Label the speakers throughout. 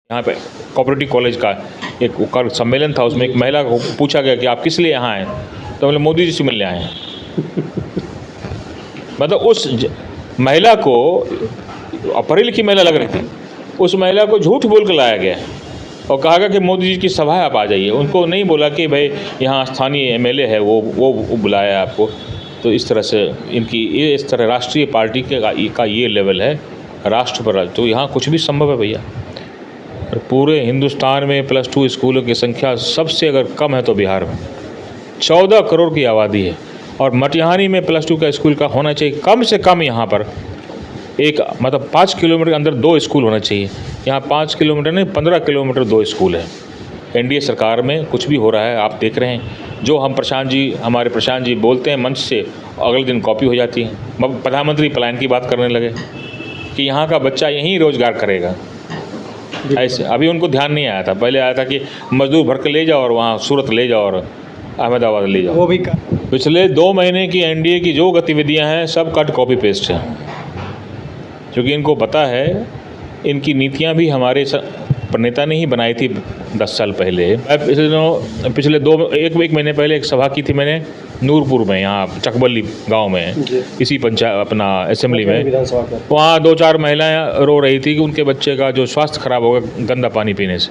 Speaker 1: यहाँ पे cooperative college का एक सम्मेलन था, उसमें एक महिला को पूछा गया कि आप किस लिए यहाँ आए, तो बोले मोदी जी से मिलने आए हैं। मतलब उस महिला को, पढ़ी लिखी महिला लग रही थी, उस महिला को झूठ बोल कर लाया गया और कहा गया कि मोदी जी की सभा है, आप आ जाइए। उनको नहीं बोला कि भाई यहाँ स्थानीय एमएलए है, वो बुलाया आपको। तो इस तरह से इनकी ये इस तरह राष्ट्रीय पार्टी का ये लेवल है राष्ट्र पर। तो यहाँ कुछ भी संभव है भैया। पूरे हिंदुस्तान में +2 स्कूलों की संख्या सबसे अगर कम है तो बिहार में 14 करोड़ की आबादी है, और मटिहानी में +2 का स्कूल का होना चाहिए कम से कम। यहाँ पर एक मतलब 5 किलोमीटर के अंदर 2 स्कूल होना चाहिए। यहाँ 5 किलोमीटर नहीं 15 किलोमीटर 2 स्कूल है। एनडीए सरकार में कुछ भी हो रहा है, आप देख रहे हैं। जो हम हमारे प्रशांत जी बोलते हैं मंच से, अगले दिन कॉपी हो जाती है। प्रधानमंत्री पलायन की बात करने लगे कि यहाँ का बच्चा यहीं रोजगार करेगा। ऐसे अभी उनको ध्यान नहीं आया था, पहले आया था कि मजदूर भर के ले जाओ और वहाँ सूरत ले जाओ और अहमदाबाद ले जाओ।
Speaker 2: वो भी
Speaker 1: पिछले 2 महीने की एनडीए की जो गतिविधियाँ हैं सब कट कॉपी पेस्ट है, क्योंकि इनको पता है इनकी नीतियाँ भी हमारे नेता ने ही बनाई थी 10 साल पहले। पिछले एक महीने पहले एक सभा की थी मैंने नूरपुर में, यहाँ चकबल्ली गांव में, इसी पंचायत अपना असेंबली में। वहाँ 2-4 महिलाएं रो रही थी कि उनके बच्चे का जो स्वास्थ्य खराब होगा गंदा पानी पीने से।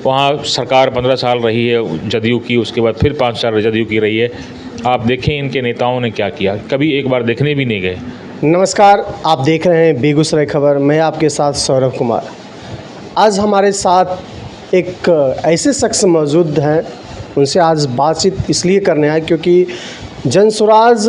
Speaker 1: वहाँ सरकार 15 साल रही है जदयू की, उसके बाद फिर 5 साल जदयू की रही है। आप देखें इनके नेताओं ने क्या किया, कभी एक बार देखने भी नहीं गए।
Speaker 2: नमस्कार, आप देख रहे हैं बेगूसराय खबर। मैं आपके साथ सौरभ कुमार। आज हमारे साथ एक ऐसे शख्स मौजूद हैं, उनसे आज बातचीत इसलिए करने आए क्योंकि जनसुराज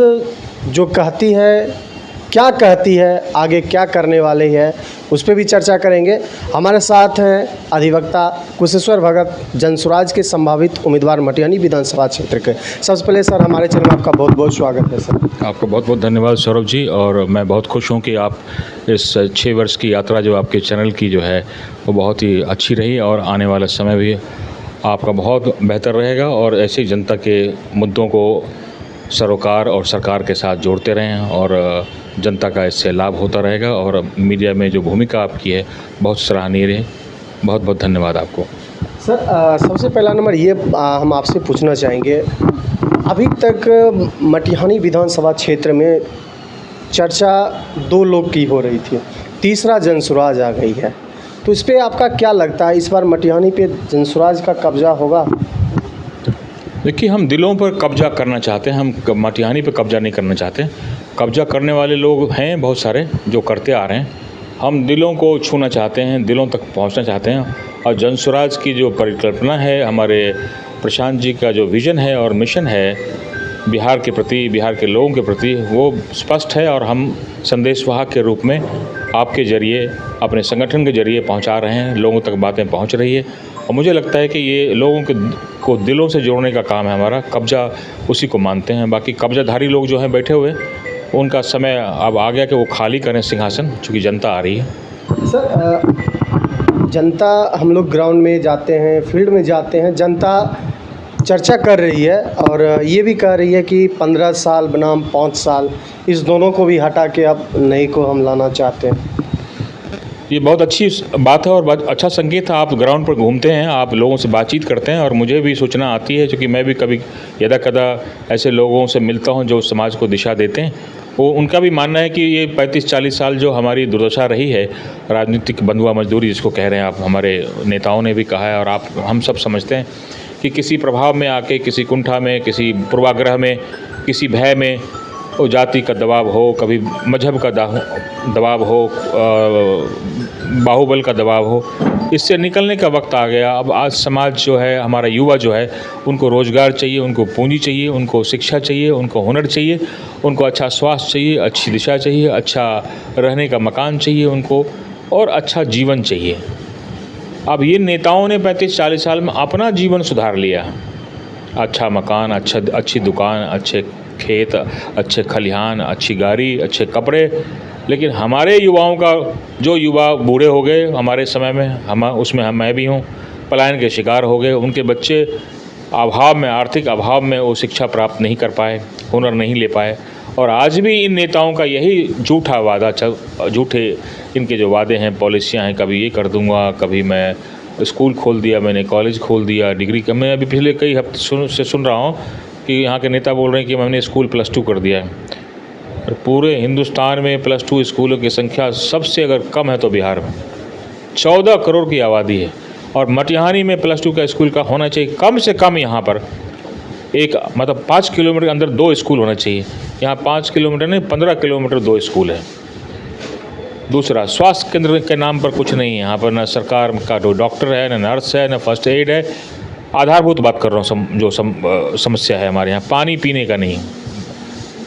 Speaker 2: जो कहती है, क्या कहती है, आगे क्या करने वाले हैं, उस पर भी चर्चा करेंगे। हमारे साथ हैं अधिवक्ता कुशेश्वर भगत, जनसुराज के संभावित उम्मीदवार मटिहानी विधानसभा क्षेत्र के। सबसे पहले सर, हमारे चैनल में आपका बहुत बहुत स्वागत है सर।
Speaker 1: आपका बहुत बहुत धन्यवाद सौरभ जी, और मैं बहुत खुश हूँ कि आप इस 6 वर्ष की यात्रा जो आपके चैनल की जो है वो बहुत ही अच्छी रही, और आने वाला समय भी आपका बहुत बेहतर रहेगा। और ऐसे जनता के मुद्दों को सरोकार और सरकार के साथ जोड़ते रहें, और जनता का इससे लाभ होता रहेगा। और मीडिया में जो भूमिका आपकी है बहुत सराहनीय रही। बहुत बहुत धन्यवाद आपको
Speaker 2: सर। सबसे पहला नंबर ये हम आपसे पूछना चाहेंगे, अभी तक मटिहानी विधानसभा क्षेत्र में चर्चा 2 लोग की हो रही थी, तीसरा जनसुराज आ गई है, तो इस पर आपका क्या लगता है, इस बार मटिहानी पे जनसुराज का कब्जा होगा?
Speaker 1: देखिए, हम दिलों पर कब्जा करना चाहते हैं, हम मटिहानी पे कब्जा नहीं करना चाहते। कब्जा करने वाले लोग हैं बहुत सारे जो करते आ रहे हैं। हम दिलों को छूना चाहते हैं, दिलों तक पहुंचना चाहते हैं। और जनसुराज की जो परिकल्पना है, हमारे प्रशांत जी का जो विज़न है और मिशन है बिहार के प्रति, बिहार के लोगों के प्रति, वो स्पष्ट है। और हम संदेशवाहक के रूप में आपके ज़रिए, अपने संगठन के ज़रिए पहुंचा रहे हैं, लोगों तक बातें पहुंच रही है। और मुझे लगता है कि ये लोगों को दिलों से जोड़ने का काम है हमारा। कब्जा उसी को मानते हैं। बाकी कब्जाधारी लोग जो हैं बैठे हुए, उनका समय अब आ गया कि वो खाली करें सिंहासन, चूँकि जनता आ रही है।
Speaker 2: सर, जनता, हम लोग ग्राउंड में जाते हैं, फील्ड में जाते हैं, जनता चर्चा कर रही है और ये भी कह रही है कि 15 साल बनाम 5 साल, इस दोनों को भी हटा के अब नई को हम लाना चाहते हैं।
Speaker 1: ये बहुत अच्छी बात है और बहुत अच्छा संकेत है। आप ग्राउंड पर घूमते हैं, आप लोगों से बातचीत करते हैं, और मुझे भी सूचना आती है, क्योंकि मैं भी कभी यदा कदा ऐसे लोगों से मिलता हूं जो समाज को दिशा देते हैं। वो उनका भी मानना है कि ये 35-40 साल जो हमारी दुर्दशा रही है, राजनीतिक बंधुआ मजदूरी जिसको कह रहे हैं आप, हमारे नेताओं ने भी कहा है, और हम सब समझते हैं कि किसी प्रभाव में आके, किसी कुंठा में, किसी पूर्वाग्रह में, किसी भय में, वो जाति का दबाव हो, कभी मजहब का दबाव हो, बाहुबल का दबाव हो, इससे निकलने का वक्त आ गया। अब आज समाज जो है, हमारा युवा जो है, उनको रोज़गार चाहिए, उनको पूंजी चाहिए, उनको शिक्षा चाहिए, उनको हुनर चाहिए, उनको अच्छा स्वास्थ्य चाहिए, अच्छी दिशा चाहिए, अच्छा रहने का मकान चाहिए उनको, और अच्छा जीवन चाहिए। अब ये नेताओं ने 35-40 साल में अपना जीवन सुधार लिया। अच्छा मकान, अच्छी दुकान, अच्छे खेत, अच्छे खलिहान, अच्छी गाड़ी, अच्छे कपड़े। लेकिन हमारे युवाओं का, जो युवा बूढ़े हो गए हमारे समय में, उसमें मैं भी हूँ, पलायन के शिकार हो गए। उनके बच्चे अभाव में, आर्थिक अभाव में वो शिक्षा प्राप्त नहीं कर पाए, हुनर नहीं ले पाए, और आज भी इन नेताओं का यही झूठा वादा झूठे इनके जो वादे हैं, पॉलिसियाँ हैं, कभी ये कर दूंगा, कभी मैं स्कूल खोल दिया, मैंने कॉलेज खोल दिया, डिग्री का। मैं अभी पिछले कई हफ्ते से सुन रहा हूँ कि यहाँ के नेता बोल रहे हैं कि मैंने स्कूल +2 कर दिया है। और पूरे हिंदुस्तान में +2 स्कूलों की संख्या सबसे अगर कम है तो बिहार में 14 करोड़ की आबादी है। और मटिहानी में +2 का स्कूल का होना चाहिए कम से कम। यहाँ पर एक मतलब 5 किलोमीटर के अंदर 2 स्कूल होना चाहिए। यहाँ 5 किलोमीटर नहीं 15 किलोमीटर 2 स्कूल है। दूसरा, स्वास्थ्य केंद्र के नाम पर कुछ नहीं है यहाँ पर, न सरकार का जो डॉक्टर है, न नर्स है, न फर्स्ट एड है। आधारभूत बात कर रहा हूँ, समस्या है हमारे यहाँ पानी पीने का नहीं।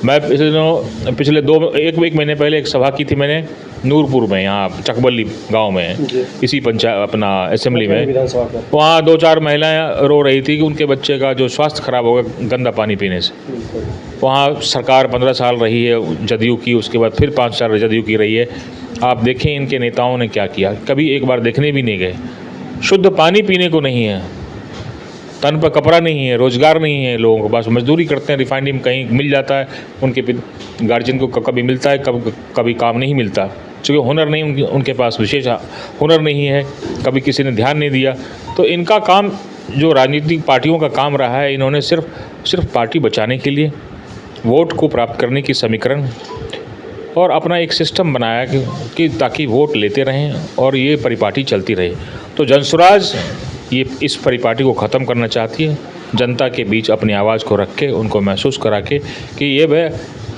Speaker 1: मैं पिछले एक महीने पहले एक सभा की थी मैंने नूरपुर में, यहाँ चकबल्ली गांव में, इसी पंचायत अपना असेंबली में। वहाँ 2-4 महिलाएं रो रही थी कि उनके बच्चे का जो स्वास्थ्य खराब होगा गंदा पानी पीने से। वहाँ सरकार 15 साल रही है जदयू की, उसके बाद फिर 5 साल जदयू की रही है। आप देखें इनके नेताओं ने क्या किया, कभी एक बार देखने भी नहीं गए। शुद्ध पानी पीने को नहीं है, तन पर कपड़ा नहीं है, रोज़गार नहीं है, लोगों के पास मजदूरी करते हैं, रिफाइनरी में कहीं मिल जाता है, उनके गार्जियन को कभी मिलता है, कभी काम नहीं मिलता, क्योंकि हुनर नहीं उनके पास, विशेष हुनर नहीं है, कभी किसी ने ध्यान नहीं दिया। तो इनका काम, जो राजनीतिक पार्टियों का काम रहा है, इन्होंने सिर्फ पार्टी बचाने के लिए, वोट को प्राप्त करने की समीकरण और अपना एक सिस्टम बनाया कि ताकि वोट लेते रहें और ये परिपाटी चलती रहे। तो जनसुराज ये इस परिपाटी को ख़त्म करना चाहती है, जनता के बीच अपनी आवाज़ को रख के उनको महसूस करा के कि ये भाई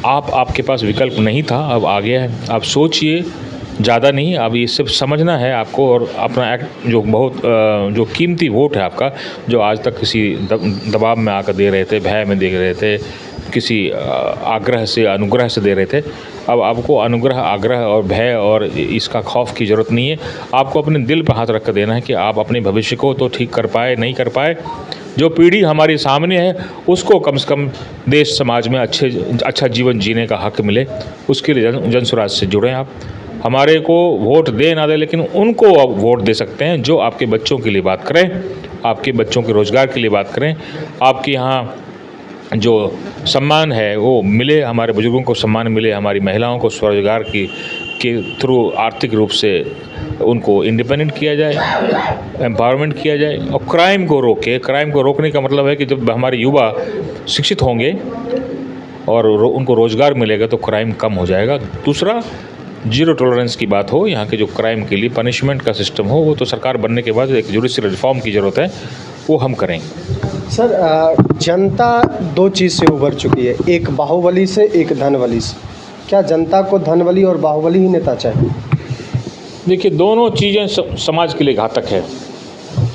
Speaker 1: आपके पास विकल्प नहीं था, अब आ गया है, आप सोचिए, ज़्यादा नहीं, अब ये सिर्फ समझना है आपको। और अपना जो बहुत जो कीमती वोट है आपका, जो आज तक किसी दबाव में आकर दे रहे थे, भय में दे रहे थे, किसी आग्रह से अनुग्रह से दे रहे थे, अब आपको अनुग्रह, आग्रह और भय और इसका खौफ की ज़रूरत नहीं है। आपको अपने दिल पर हाथ रख कर देना है कि आप अपने भविष्य को तो ठीक कर पाए नहीं कर पाए, जो पीढ़ी हमारी सामने है उसको कम से कम देश समाज में अच्छा जीवन जीने का हक मिले, उसके लिए जनसुराज से जुड़ें। आप हमारे को वोट दे ना दे, लेकिन उनको आप वोट दे सकते हैं जो आपके बच्चों के लिए बात करें, आपके बच्चों के रोज़गार के लिए बात करें, आपके यहाँ जो सम्मान है वो मिले, हमारे बुजुर्गों को सम्मान मिले, हमारी महिलाओं को स्वरोजगार के थ्रू आर्थिक रूप से उनको इंडिपेंडेंट किया जाए, एम्पावरमेंट किया जाए। और क्राइम को रोके। क्राइम को रोकने का मतलब है कि जब हमारे युवा शिक्षित होंगे और उनको रोज़गार मिलेगा तो क्राइम कम हो जाएगा। दूसरा, जीरो टॉलरेंस की बात हो, यहाँ के जो क्राइम के लिए पनिशमेंट का सिस्टम हो, वो तो सरकार बनने के बाद एक जुडिशियल रिफॉर्म की ज़रूरत है, वो हम करेंगे।
Speaker 2: सर, जनता 2 चीज़ से उभर चुकी है, एक बाहुबली से, एक धनबली से। क्या जनता को धनबली और बाहुबली ही नेता चाहिए?
Speaker 1: देखिए, दोनों चीज़ें समाज के लिए घातक है।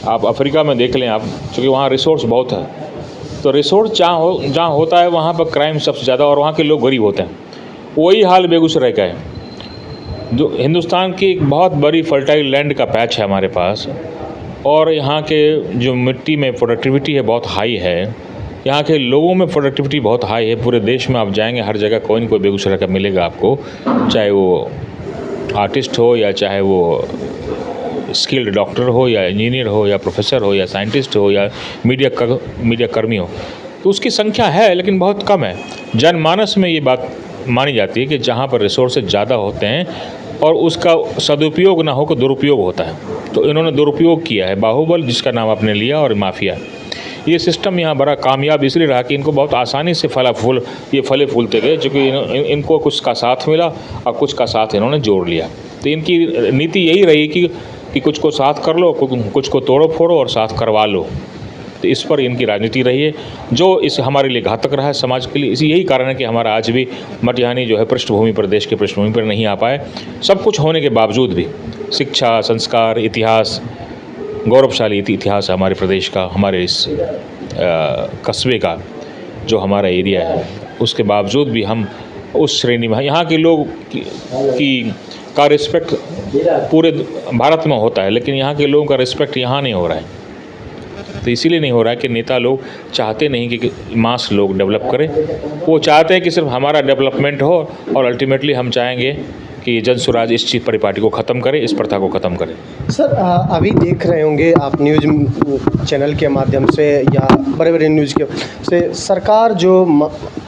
Speaker 1: आप अफ्रीका में देख लें आप, क्योंकि वहाँ रिसोर्स बहुत है, तो रिसोर्स जहाँ होता है वहाँ पर क्राइम सबसे ज़्यादा, और वहाँ के लोग गरीब होते हैं। वही हाल बेगूसराय का है, जो हिंदुस्तान की एक बहुत बड़ी फर्टाइल लैंड का पैच है हमारे पास, और यहाँ के जो मिट्टी में प्रोडक्टिविटी है बहुत हाई है, यहाँ के लोगों में प्रोडक्टिविटी बहुत हाई है। पूरे देश में आप जाएंगे हर जगह कोई न कोई बेगूसराय का मिलेगा आपको, चाहे वो आर्टिस्ट हो या चाहे वो स्किल्ड डॉक्टर हो या इंजीनियर हो या प्रोफेसर हो या साइंटिस्ट हो या मीडिया कर्मी हो। तो उसकी संख्या है लेकिन बहुत कम है। जनमानस में ये बात मानी जाती है कि जहाँ पर रिसोर्सेज ज़्यादा होते हैं और उसका सदुपयोग ना हो, दुरुपयोग होता है। तो इन्होंने दुरुपयोग किया है, बाहुबल जिसका नाम आपने लिया, और माफिया। ये सिस्टम यहाँ बड़ा कामयाब इसलिए रहा कि इनको बहुत आसानी से फले फूलते गए, क्योंकि इनको कुछ का साथ मिला और कुछ का साथ इन्होंने जोड़ लिया। तो इनकी नीति यही रही कि कुछ को साथ कर लो, कुछ को तोड़ो फोड़ो और साथ करवा लो। तो इस पर इनकी राजनीति रही है, जो इस हमारे लिए घातक रहा है समाज के लिए। इसी यही कारण है कि हमारा आज भी मटिहानी जो है पृष्ठभूमि पर, देश के पृष्ठभूमि पर नहीं आ पाए। सब कुछ होने के बावजूद भी शिक्षा, संस्कार, इतिहास, गौरवशाली इतिहास है हमारे प्रदेश का, हमारे इस कस्बे का जो हमारा एरिया है, उसके बावजूद भी हम उस श्रेणी में, यहाँ के लोग का रिस्पेक्ट पूरे भारत में होता है, लेकिन यहाँ के लोगों का रिस्पेक्ट यहाँ नहीं हो रहा है। तो इसीलिए नहीं हो रहा है कि नेता लोग चाहते नहीं कि मास लोग डेवलप करें, वो चाहते हैं कि सिर्फ हमारा डेवलपमेंट हो, और अल्टीमेटली हम चाहेंगे कि ये जन स्वराज इस चीज़ परिपाटी को ख़त्म करे, इस प्रथा को ख़त्म करे।
Speaker 2: सर अभी देख रहे होंगे आप न्यूज़ चैनल के माध्यम से या बड़े बड़े न्यूज़ के से सरकार जो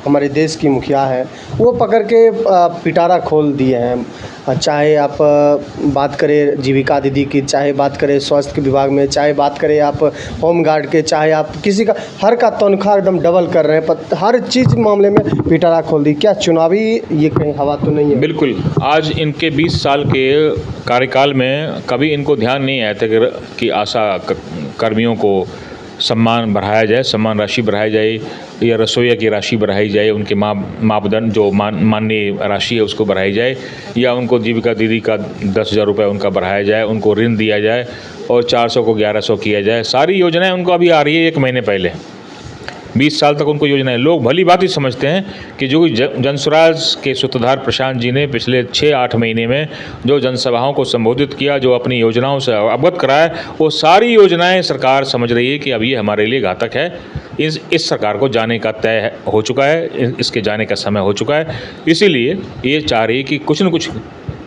Speaker 2: हमारे देश की मुखिया है वो पकड़ के पिटारा खोल दिए हैं। चाहे आप बात करें जीविका दीदी की, चाहे बात करें स्वास्थ्य विभाग में, चाहे बात करें आप होम गार्ड के, चाहे आप किसी का हर का तनख्वाह एकदम डबल कर रहे हैं, हर चीज़ मामले में पिटारा खोल दी। क्या चुनावी ये कहीं हवा तो नहीं है?
Speaker 1: बिल्कुल। आज इनके 20 साल के कार्यकाल में कभी इनको ध्यान नहीं आया था कि आशा कर्मियों को सम्मान बढ़ाया जाए, सम्मान राशि बढ़ाई जाए, या रसोइया की राशि बढ़ाई जाए, उनके मापदंड जो माननीय राशि है उसको बढ़ाई जाए, या उनको जीविका दीदी का 10,000 रुपये उनका बढ़ाया जाए, उनको ऋण दिया जाए और 400 को 1100 किया जाए। सारी योजनाएं उनको अभी आ रही है 1 महीने पहले। 20 साल तक उनको योजनाएं, लोग भली बात ही समझते हैं कि जो जनस्वराज के सूत्रधार प्रशांत जी ने पिछले 6-8 महीने में जो जनसभाओं को संबोधित किया, जो अपनी योजनाओं से अवगत कराया, वो सारी योजनाएं सरकार समझ रही है कि अब ये हमारे लिए घातक है। इस सरकार को जाने का तय हो चुका है, इसके जाने का समय हो चुका है। इसीलिए ये चाह रही है कि कुछ न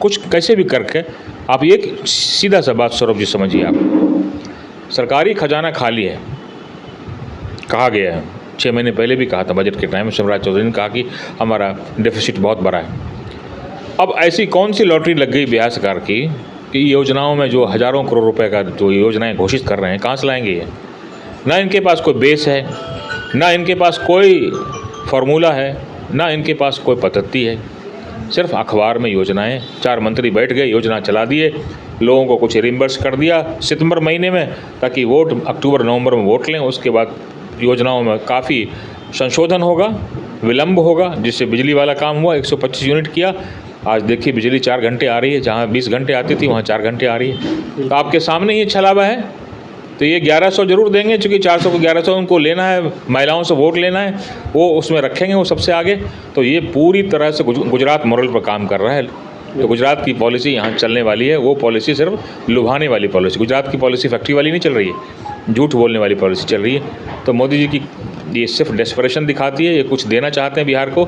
Speaker 1: कुछ कैसे भी करके आप एक सीधा सा बात सौरभ जी समझिए, आप सरकारी खजाना खाली है, कहा गया है। 6 महीने पहले भी कहा था बजट के टाइम में, शिवराज चौधरी ने कहा कि हमारा डेफिसिट बहुत बड़ा है। अब ऐसी कौन सी लॉटरी लग गई बिहार सरकार की कि योजनाओं में जो हज़ारों करोड़ रुपए का जो योजनाएं घोषित कर रहे हैं, कहाँ से लाएंगे ये? ना इनके पास कोई बेस है, ना इनके पास कोई फार्मूला है, ना इनके पास कोई पद्धति है। सिर्फ अखबार में योजनाएं, 4 मंत्री बैठ गए, योजना चला दिए, लोगों को कुछ रिम्बर्स कर दिया सितंबर महीने में, ताकि वोट अक्टूबर नवंबर में वोट लें। उसके बाद योजनाओं में काफ़ी संशोधन होगा, विलंब होगा, जिससे बिजली वाला काम हुआ, 125 यूनिट किया। आज देखिए बिजली 4 घंटे आ रही है, जहाँ 20 घंटे आती थी वहाँ 4 घंटे आ रही है। तो आपके सामने ही छलावा है। तो ये 1100 जरूर देंगे, चूँकि 400 को 1100 उनको लेना है, महिलाओं से वोट लेना है, वो उसमें रखेंगे वो सबसे आगे। तो ये पूरी तरह से गुजरात मॉडल पर काम कर रहा है। तो गुजरात की पॉलिसी यहाँ चलने वाली है, वो पॉलिसी सिर्फ लुभाने वाली पॉलिसी। गुजरात की पॉलिसी फैक्ट्री वाली नहीं चल रही है, झूठ बोलने वाली पॉलिसी चल रही है। तो मोदी जी की ये सिर्फ डेस्परेशन दिखाती है। ये कुछ देना चाहते हैं बिहार को,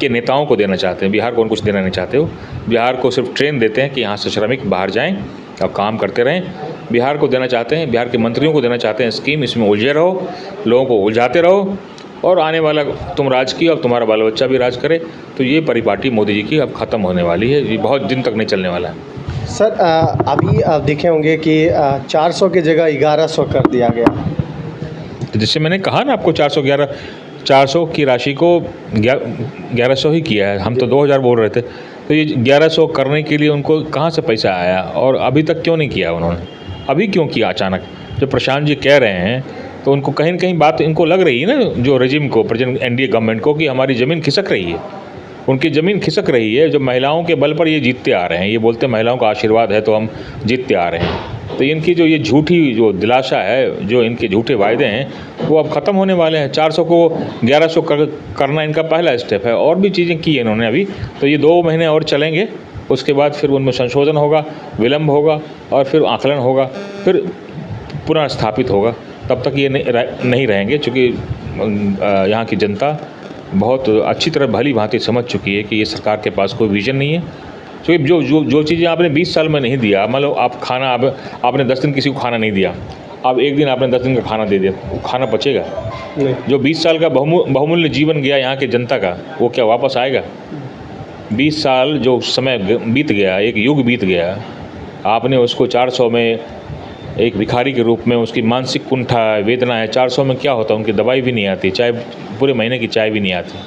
Speaker 1: के नेताओं को देना चाहते हैं, बिहार को कुछ देना नहीं चाहते हो। बिहार को सिर्फ ट्रेन देते हैं कि यहाँ से श्रमिक बाहर जाएं और काम करते रहें। बिहार को देना चाहते हैं, बिहार के मंत्रियों को देना चाहते हैं स्कीम, इसमें उलझे रहो, लोगों को उलझाते रहो, और आने वाला तुम राज किया, अब तुम्हारा बाल बच्चा भी राज करे। तो ये परिपाटी मोदी जी की अब ख़त्म होने वाली है, ये बहुत दिन तक नहीं चलने वाला है।
Speaker 2: सर अभी आप देखे होंगे कि 400 की जगह 1100 कर दिया गया।
Speaker 1: तो जिससे मैंने कहा ना आपको 400 की राशि को 1100 ही किया है। हम तो 2000 बोल रहे थे। तो ये 1100 करने के लिए उनको कहाँ से पैसा आया, और अभी तक क्यों नहीं किया उन्होंने? अभी क्यों किया अचानक? जो प्रशांत जी कह रहे हैं, तो उनको कहीं न कहीं बात इनको लग रही है ना, जो रेजिम को, प्रेजेंट एनडीए गवर्नमेंट को, कि हमारी ज़मीन खिसक रही है। उनकी ज़मीन खिसक रही है, जो महिलाओं के बल पर ये जीतते आ रहे हैं। ये बोलते हैं महिलाओं का आशीर्वाद है तो हम जीतते आ रहे हैं। तो इनकी जो ये झूठी जो दिलासा है, जो इनके झूठे वायदे हैं, वो अब ख़त्म होने वाले हैं। 400 को 1100 करना इनका पहला स्टेप है। और भी चीज़ें की है इन्होंने अभी। तो ये 2 महीने और चलेंगे, उसके बाद फिर उनमें संशोधन होगा, विलम्ब होगा, और फिर आकलन होगा, फिर पुनः स्थापित होगा। तब तक ये नहीं रहेंगे, चूँकि यहाँ की जनता बहुत अच्छी तरह भली भांति समझ चुकी है कि ये सरकार के पास कोई विज़न नहीं है। क्योंकि जो चीज़ें आपने 20 साल में नहीं दिया, मान लो आप खाना, आपने 10 दिन किसी को खाना नहीं दिया, अब 1 दिन आपने 10 दिन का खाना दे दिया, खाना बचेगा नहीं। जो 20 साल का बहुमूल्य जीवन गया यहाँ की जनता का, वो क्या वापस आएगा? 20 साल जो समय बीत गया, एक युग बीत गया, आपने उसको 400 में एक भिखारी के रूप में, उसकी मानसिक कुंठा वेदना है। 400 में क्या होता है? उनकी दवाई भी नहीं आती, चाय पूरे महीने की चाय भी नहीं आती।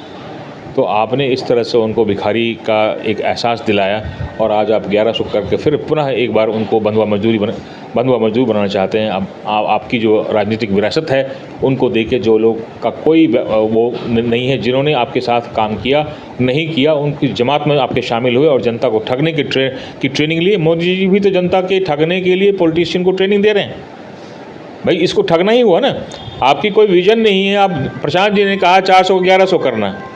Speaker 1: तो आपने इस तरह से उनको भिखारी का एक एहसास दिलाया, और आज आप 1100 करके फिर पुनः एक बार उनको बंधुआ मजदूर बनाना चाहते हैं। अब आपकी जो राजनीतिक विरासत है उनको देके, जो लोग का कोई वो नहीं है, जिन्होंने आपके साथ काम किया नहीं किया, उनकी जमात में आपके शामिल हुए और जनता को ठगने की ट्रेनिंग लिए। मोदी जी भी तो जनता के ठगने के लिए पॉलिटिशियन को ट्रेनिंग दे रहे हैं। भाई इसको ठगना ही हुआ ना। आपकी कोई विजन नहीं है। आप प्रशांत जी ने कहा 400 को 1100 करना है,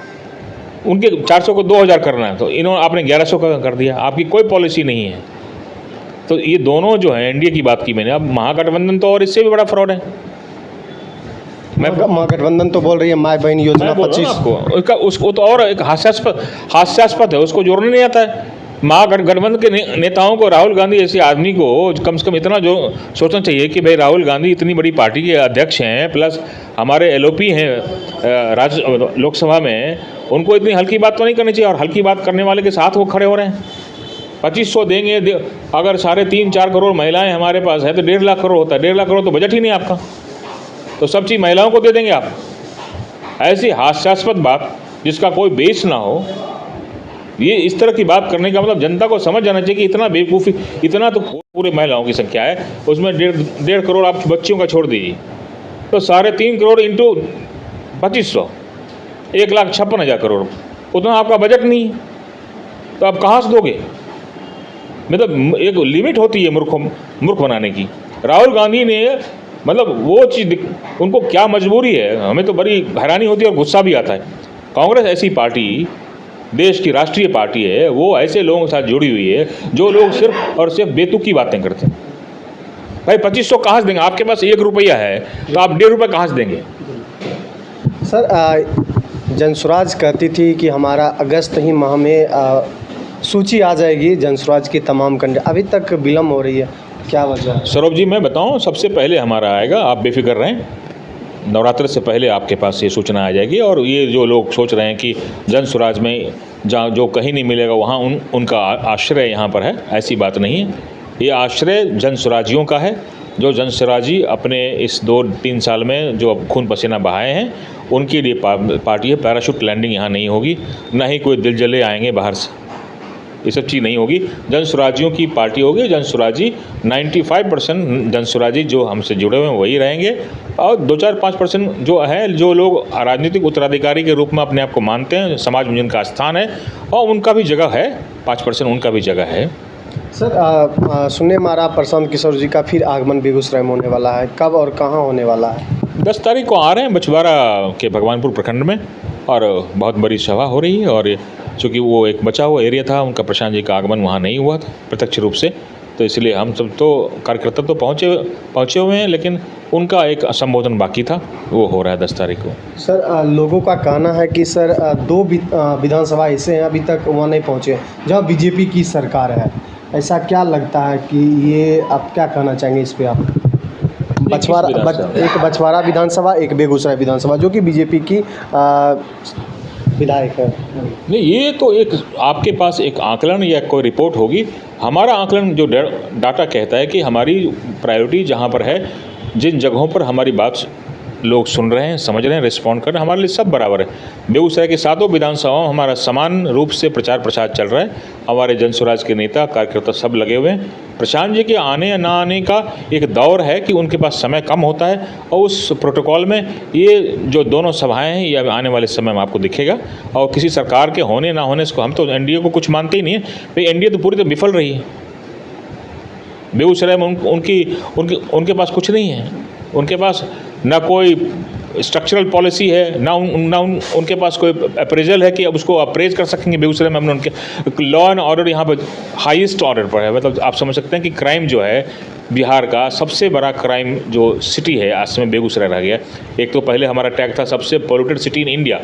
Speaker 1: उनके 400 को 2000 करना है, तो इन्होंने आपने 1100 का कर दिया। आपकी कोई पॉलिसी नहीं है। तो ये दोनों जो है, एनडीए की बात की मैंने, अब महागठबंधन तो और इससे भी बड़ा फ्रॉड है।
Speaker 2: महागठबंधन तो बोल रही है माय बहन योजना 25
Speaker 1: को, उसको तो और एक हास्यास्पद है, उसको जोड़ने नहीं आता है। महागठबंधन के नेताओं को, राहुल गांधी ऐसे आदमी को कम से कम इतना जो सोचना चाहिए कि भाई राहुल गांधी इतनी बड़ी पार्टी के अध्यक्ष हैं, प्लस हमारे एलओपी हैं लोकसभा में, उनको इतनी हल्की बात तो नहीं करनी चाहिए। और हल्की बात करने वाले के साथ वो खड़े हो रहे हैं। 2500 देंगे, अगर 3.5-4 करोड़ महिलाएं हमारे पास है तो 1.5 लाख करोड़ होता है। 1.5 लाख करोड़ तो बजट ही नहीं आपका, तो सब चीज़ महिलाओं को दे देंगे आप। ऐसी हास्यास्पद बात जिसका कोई बेस ना हो, ये इस तरह की बात करने का मतलब जनता को समझ जाना चाहिए कि इतना बेवकूफ़ी, इतना तो पूरे महिलाओं की संख्या है, उसमें 1.5 करोड़ आप बच्चियों का छोड़ दीजिए, तो 3.5 करोड़ इंटू 2500, 1,56,000 करोड़, उतना आपका बजट नहीं है, तो आप कहाँ से दोगे? मतलब एक लिमिट होती है मूर्ख बनाने की। राहुल गांधी ने मतलब वो चीज़, उनको क्या मजबूरी है, हमें तो बड़ी हैरानी होती है और गुस्सा भी आता है। कांग्रेस ऐसी पार्टी, देश की राष्ट्रीय पार्टी है, वो ऐसे लोगों के साथ जुड़ी हुई है जो लोग सिर्फ और सिर्फ बेतुकी बातें करते हैं। भाई 2500 कहाँ से देंगे? आपके पास 1 रुपया है तो आप 1.5 रुपये कहाँ से देंगे?
Speaker 2: सर, जनसुराज कहती थी कि हमारा अगस्त ही माह में सूची आ जाएगी जनसुराज की तमाम कंडे, अभी तक विलम्ब हो रही है, क्या वजह है?
Speaker 1: सौरभ जी, मैं बताऊं, सबसे पहले हमारा आएगा, आप बेफिक्र रहें, नवरात्र से पहले आपके पास ये सूचना आ जाएगी। और ये जो लोग सोच रहे हैं कि जनसुराज में जहाँ जो कहीं नहीं मिलेगा वहाँ उनका आश्रय यहाँ पर है, ऐसी बात नहीं है। ये आश्रय जनसुराजियों का है, जो जनसुराजी अपने इस 2-3 साल में जो खून पसीना बहाए हैं, उनके लिए पार्टी है। पैराशूट लैंडिंग यहाँ नहीं होगी, ना ही कोई दिल जले आएंगे बाहर से, ये सब चीज़ नहीं होगी। जनसुराजियों की पार्टी होगी। जनसुराजी 95% जनसुराजी जो हमसे जुड़े हुए हैं वही रहेंगे, और 2-4-5% जो है, जो लोग राजनीतिक उत्तराधिकारी के रूप में अपने आप को मानते हैं, समाज में जिनका स्थान है, और उनका भी जगह है, 5% उनका भी जगह है।
Speaker 2: सर, सुनने में आ रहा प्रशांत किशोर जी का फिर आगमन बेगूसराय में होने वाला है, कब और कहाँ होने वाला है?
Speaker 1: 10 तारीख को आ रहे हैं बछवाड़ा के भगवानपुर प्रखंड में, और बहुत बड़ी सभा हो रही है। और चूँकि वो एक बचा हुआ एरिया था, उनका प्रशांत जी का आगमन वहाँ नहीं हुआ था प्रत्यक्ष रूप से, तो इसलिए हम सब तो कार्यकर्ता तो पहुँचे हुए हैं, लेकिन उनका एक संबोधन बाकी था, वो हो रहा है 10 तारीख को।
Speaker 2: सर, लोगों का कहना है कि सर 2 विधानसभा ऐसे हैं अभी तक वहाँ नहीं पहुँचे जहाँ बीजेपी की सरकार है, ऐसा क्या लगता है कि ये, आप क्या कहना चाहेंगे इस पर? आप एक बछवाड़ा विधानसभा, एक बेगूसराय विधानसभा, जो कि बीजेपी की विधायक है।
Speaker 1: नहीं, ये तो एक आपके पास एक आकलन या कोई रिपोर्ट होगी। हमारा आकलन जो डाटा कहता है कि हमारी प्रायोरिटी जहाँ पर है, जिन जगहों पर हमारी बात लोग सुन रहे हैं, समझ रहे हैं, रिस्पॉन्ड कर रहे हैं, हमारे लिए सब बराबर है। बेगूसराय के 7 विधानसभाओं हमारा समान रूप से प्रचार प्रसार चल रहा है। हमारे जनसुराज के नेता कार्यकर्ता सब लगे हुए हैं। प्रशांत जी के आने या ना आने का एक दौर है कि उनके पास समय कम होता है, और उस प्रोटोकॉल में ये जो दोनों सभाएं हैं, ये आने वाले समय में आपको दिखेगा। और किसी सरकार के होने ना होने से हम तो एनडीए को कुछ मानते ही नहीं है। भाई एनडीए तो पूरी तरह विफल रही है। बेगूसराय में उनके पास कुछ नहीं है। उनके पास ना कोई स्ट्रक्चरल पॉलिसी है, ना उनके पास कोई अप्रेजल है कि अब उसको अप्रेज कर सकेंगे। बेगूसराय में हमने उनके लॉ एंड ऑर्डर यहाँ पर हाईएस्ट ऑर्डर पर है। मतलब आप समझ सकते हैं कि क्राइम जो है बिहार का सबसे बड़ा क्राइम जो सिटी है आज में बेगूसराय रह गया। एक तो पहले हमारा टैग था सबसे पोल्यूटेड सिटी इन इंडिया,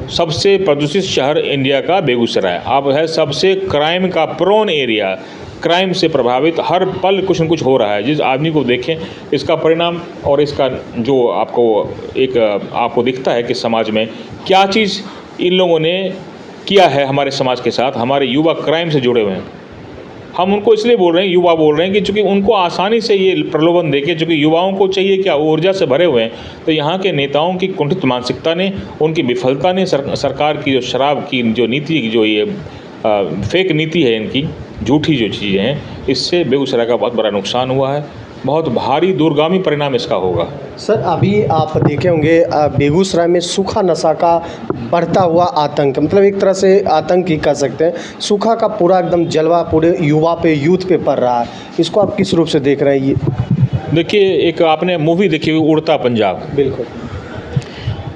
Speaker 1: सबसे प्रदूषित शहर इंडिया का बेगूसराय। अब है सबसे क्राइम का प्रोन एरिया, क्राइम से प्रभावित, हर पल कुछ न कुछ हो रहा है। जिस आदमी को देखें इसका परिणाम, और इसका जो आपको दिखता है कि समाज में क्या चीज़ इन लोगों ने किया है हमारे समाज के साथ। हमारे युवा क्राइम से जुड़े हुए हैं। हम उनको इसलिए बोल रहे हैं, युवा बोल रहे हैं, कि चूँकि उनको आसानी से ये प्रलोभन देके, चूँकि युवाओं को चाहिए क्या, ऊर्जा से भरे हुए हैं, तो यहाँ के नेताओं की कुंठित मानसिकता ने, उनकी विफलता ने, सरकार की जो शराब की जो नीति, जो ये फेक नीति है इनकी, झूठी जो चीज़ें हैं, इससे बेगूसराय का बहुत बड़ा नुकसान हुआ है। बहुत भारी दूरगामी परिणाम इसका होगा।
Speaker 2: सर, अभी आप देखे होंगे बेगूसराय में सूखा नशा का बढ़ता हुआ आतंक, मतलब एक तरह से आतंक ही कह सकते हैं। सूखा का पूरा एकदम जलवा पूरे यूथ पे पड़ रहा है। इसको आप किस रूप से देख रहे हैं? ये
Speaker 1: देखिए, एक आपने मूवी देखी हुई उड़ता पंजाब,
Speaker 2: बिल्कुल,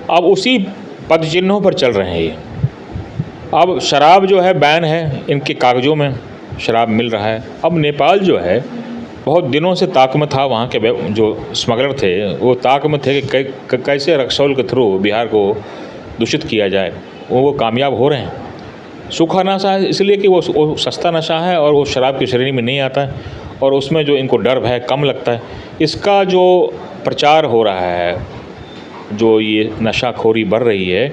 Speaker 1: अब उसी पद चिन्हों पर चल रहे हैं ये। अब शराब जो है बैन है, इनके कागज़ों में शराब मिल रहा है। अब नेपाल जो है बहुत दिनों से ताक में था, वहाँ के जो स्मगलर थे वो ताक में थे कि कैसे रक्सौल के थ्रू बिहार को दूषित किया जाए। वो कामयाब हो रहे हैं। सूखा नशा है इसलिए कि वो सस्ता नशा है और वो शराब की श्रेणी में नहीं आता है और उसमें जो इनको डर भय कम लगता है। इसका जो प्रचार हो रहा है, जो ये नशाखोरी बढ़ रही है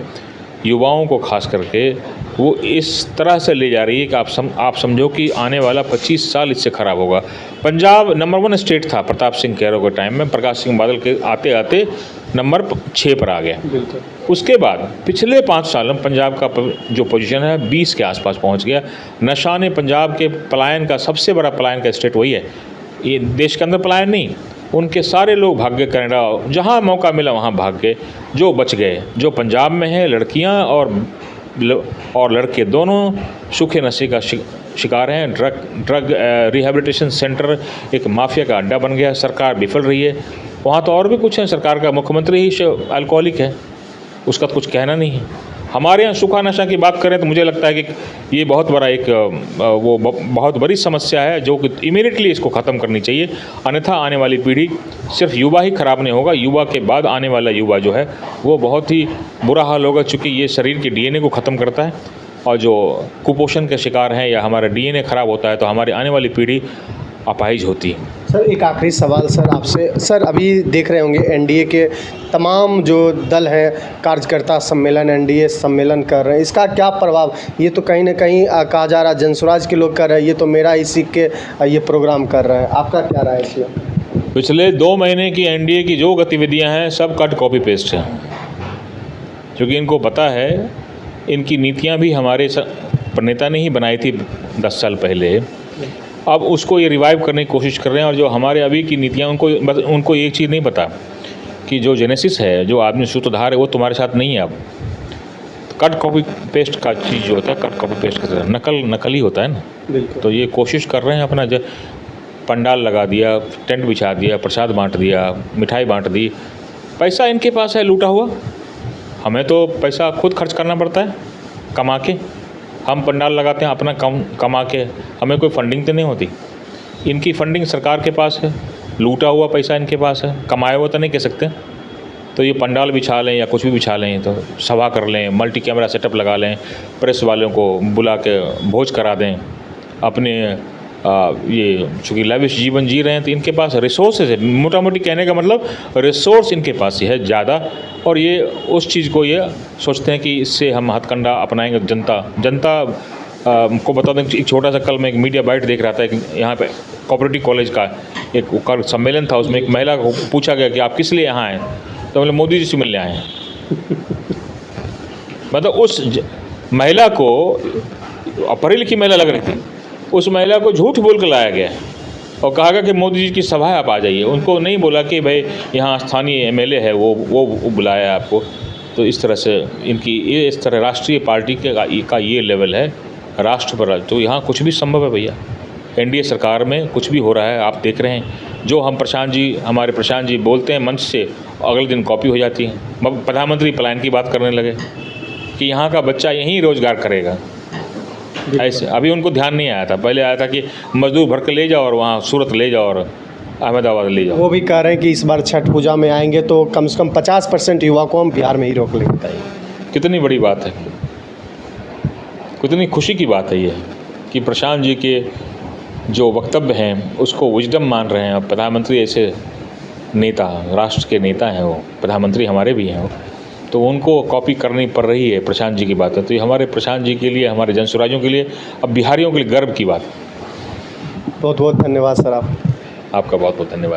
Speaker 1: युवाओं को खास करके, वो इस तरह से ले जा रही है कि आप समझो कि आने वाला 25 साल इससे ख़राब होगा। पंजाब नंबर 1 स्टेट था प्रताप सिंह कैरो के टाइम में, प्रकाश सिंह बादल के आते आते नंबर 6 पर आ गया। उसके बाद पिछले 5 साल में पंजाब का जो पोजीशन है 20 के आसपास पहुंच गया। नशा ने पंजाब के पलायन का सबसे बड़ा पलायन का स्टेट वही है। ये देश के अंदर पलायन नहीं, उनके सारे लोग भाग गए कनाडा, जहाँ मौका मिला वहाँ भाग गए। जो बच गए, जो पंजाब में है, लड़कियाँ और लड़के दोनों सूखे नशे का शिकार हैं। ड्रग रिहैबिलिटेशन सेंटर एक माफिया का अड्डा बन गया। सरकार विफल रही है वहाँ। तो और भी कुछ है, सरकार का मुख्यमंत्री ही अल्कोहलिक है, उसका तो कुछ कहना नहीं है। हमारे यहाँ सूखा नशा की बात करें तो मुझे लगता है कि ये बहुत बड़ा बहुत बड़ी समस्या है जो कि इमीडिएटली इसको ख़त्म करनी चाहिए। अन्यथा आने वाली पीढ़ी, सिर्फ युवा ही ख़राब नहीं होगा, युवा के बाद आने वाला युवा जो है वो बहुत ही बुरा हाल होगा, चूँकि ये शरीर के डीएनए को ख़त्म करता है और जो कुपोषण के शिकार हैं या हमारा डीएनए ख़राब होता है तो हमारी आने वाली पीढ़ी अपाहिज होती है।
Speaker 2: सर एक आखिरी सवाल सर आपसे। सर अभी देख रहे होंगे एनडीए के तमाम जो दल हैं, कार्यकर्ता सम्मेलन, एनडीए सम्मेलन कर रहे हैं, इसका क्या प्रभाव? ये तो कहीं ना कहीं कहा जा रहा है जनसुराज के लोग कर रहे हैं, ये तो मेरा ही सीख के ये प्रोग्राम कर रहे हैं, आपका क्या राय है इसमें?
Speaker 1: पिछले 2 महीने की एनडीए की जो गतिविधियां हैं सब कट कॉपी पेस्ट हैं, क्योंकि इनको पता है इनकी नीतियां भी हमारे नेता ने ही बनाई थी 10 साल पहले। अब उसको ये रिवाइव करने की कोशिश कर रहे हैं और जो हमारे अभी की नीतियां, उनको एक चीज़ नहीं पता कि जो जेनेसिस है, जो आदमी सूत्रधार है, वो तुम्हारे साथ नहीं है। अब कट कॉपी पेस्ट का चीज़ जो होता है, कट कॉपी पेस्ट का नकल ही होता है ना। तो ये कोशिश कर रहे हैं अपना, जो पंडाल लगा दिया, टेंट बिछा दिया, प्रसाद बांट दिया, मिठाई बांट दी, पैसा इनके पास है लूटा हुआ। हमें तो पैसा खुद खर्च करना पड़ता है कमा के, हम पंडाल लगाते हैं अपना कमा के, हमें कोई फंडिंग तो नहीं होती। इनकी फंडिंग सरकार के पास है, लूटा हुआ पैसा इनके पास है, कमाया हुआ तो नहीं कह सकते। तो ये पंडाल बिछा लें या कुछ भी बिछा लें, तो सभा कर लें, मल्टी कैमरा सेटअप लगा लें, प्रेस वालों को बुला के भोज करा दें, अपने ये चूँकि लाविश जीवन जी रहे हैं तो इनके पास रिसोर्सेज है। मोटा मोटी कहने का मतलब रिसोर्स इनके पास ही है ज़्यादा, और ये उस चीज़ को ये सोचते हैं कि इससे हम हथकंडा अपनाएंगे। जनता को बता दें कि एक छोटा सा, कल मैं एक मीडिया बाइट देख रहा था, एक यहाँ पे कोऑपरेटिव कॉलेज का एक सम्मेलन था, उसमें एक महिला को पूछा गया कि आप किस लिए यहाँ आए, तो मतलब मोदी जी से मिलने आए हैं। मतलब उस महिला को, पढ़ी लिखी महिला लग रही थी, उस महिला को झूठ बोल कर लाया गया और कहा गया कि मोदी जी की सभा है आप आ जाइए। उनको नहीं बोला कि भाई यहाँ स्थानीय एमएलए है वो बुलाया आपको। तो इस तरह से इनकी ये इस तरह राष्ट्रीय पार्टी का ये लेवल है राष्ट्र पर। तो यहाँ कुछ भी संभव है भैया, एनडीए सरकार में कुछ भी हो रहा है, आप देख रहे हैं। जो हम हमारे प्रशांत जी बोलते हैं मंच से, अगले दिन कॉपी हो जाती है। प्रधानमंत्री पलायन की बात करने लगे कि यहाँ का बच्चा यहीं रोज़गार करेगा। ऐसे अभी उनको ध्यान नहीं आया था, पहले आया था कि मजदूर भर के ले जाओ और वहाँ सूरत ले जाओ और अहमदाबाद ले जाओ।
Speaker 2: वो भी कह रहे हैं कि इस बार छठ पूजा में आएंगे तो कम से कम 50% युवा को हम बिहार में ही रोक लेंगे।
Speaker 1: कितनी बड़ी बात है, कितनी खुशी की बात है ये कि प्रशांत जी के जो वक्तव्य हैं उसको विजडम मान रहे हैं। प्रधानमंत्री ऐसे नेता, राष्ट्र के नेता हैं, वो प्रधानमंत्री हमारे भी हैं, तो उनको कॉपी करनी पड़ रही है प्रशांत जी की बात है। तो ये हमारे प्रशांत जी के लिए, हमारे जनसुराजियों के लिए, अब बिहारियों के लिए गर्व की बात।
Speaker 2: बहुत बहुत धन्यवाद सर। आपका
Speaker 1: बहुत बहुत धन्यवाद।